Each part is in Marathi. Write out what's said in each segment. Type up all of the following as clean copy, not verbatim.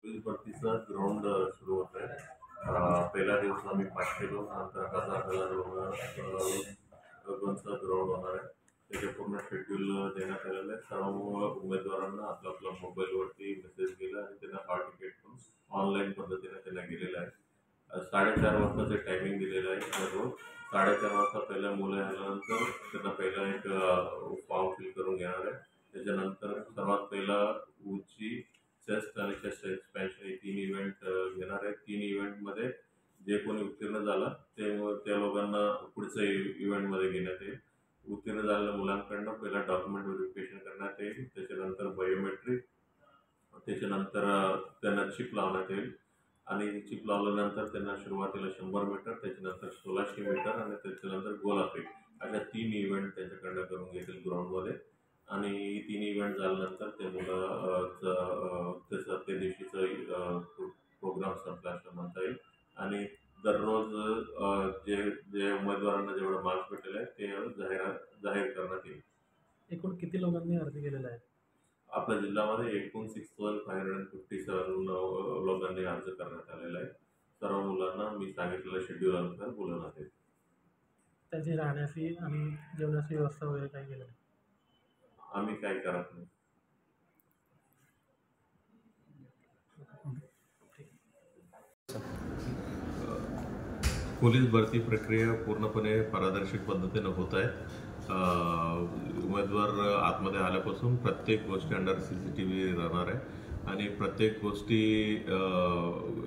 पोलीस भरतीचा ग्राउंड सुरू होत आहे. पहिला दिवस आम्ही 500 लोक, नंतर 1000 लोकांचा ग्राउंड होणार आहे. त्याचे पूर्ण शेड्यूल देण्यात आलेलं आहे. सर्व उमेदवारांना आपला आपला मोबाईलवरती मेसेज गेला आणि त्यांना हॉल तिकीट पण ऑनलाईन पद्धतीने त्यांना गेलेलं आहे. 4:30 वाजताचे टायमिंग दिलेलं आहे. रोज 4:30 वाजता पहिल्या मुलं आल्यानंतर त्यांना पहिला एक फॉर्म फिल करून घेणार आहे. त्याच्यानंतर सर्वात पहिला उंची, चेस्ट आणि चेस्ट एक्सपॅन्शन हे 3 इव्हेंट घेणार आहे. 3 इव्हेंटमध्ये जे कोणी उत्तीर्ण झाला त्या लोकांना पुढच्या इव्हेंटमध्ये घेण्यात येईल. उत्तीर्ण झालेल्या मुलांकडनं पहिला डॉक्युमेंट व्हेरिफिकेशन करण्यात येईल. त्याच्यानंतर बायोमेट्रिक, त्याच्यानंतर त्यांना चिप लावण्यात येईल आणि चिप लावल्यानंतर त्यांना सुरुवातीला 100 मीटर, त्याच्यानंतर 1600 मीटर आणि त्याच्यानंतर गोलाफेक अशा 3 इव्हेंट त्यांच्याकडनं करून घेतील ग्राउंडमध्ये. आणि 3 इव्हेंट झाल्यानंतर ते मुलं त्याचं त्या दिवशीचं प्रोग्राम संपला असं म्हणता येईल. आणि दररोज जे जे उमेदवारांना जेवढं मार्क्स भेटलेले आहेत ते जाहीर करण्यात येईल. एकूण किती लोकांनी अर्ज केलेला आहे? आपल्या जिल्ह्यामध्ये एकूण 6557 लोकांनी अर्ज करण्यात आलेला आहे. सर्व मुलांना मी सांगितलेल्या शेड्यूल अनुसार बोलवण्यात येईल. त्याची राहण्याची आणि जेवणाची व्यवस्था वगैरे काय केलं? आम्ही काय करत नाही. पोलीस भरती प्रक्रिया पूर्णपणे पारदर्शक पद्धतीने होत आहे. उमेदवार आतमध्ये आल्यापासून प्रत्येक गोष्टी अंडर CCTV राहणार आहे आणि प्रत्येक गोष्टी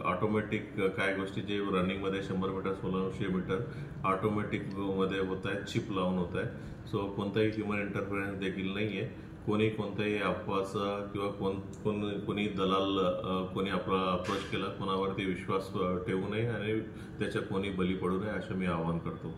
ऑटोमॅटिक, काय गोष्टी जे रनिंगमध्ये 100 मीटर 1600 मीटर ऑटोमॅटिकमध्ये होत आहेत, चिप लावून होत आहे. सो कोणताही ह्युमन इंटरफेरन्स देखील नाही आहे. कोणताही अफवाचा किंवा कोणी दलाल कोणी आपला अप्रोच केला कोणावरती विश्वास ठेवू नये आणि त्याच्या कोणी बली पडू नये असं मी आवाहन करतो.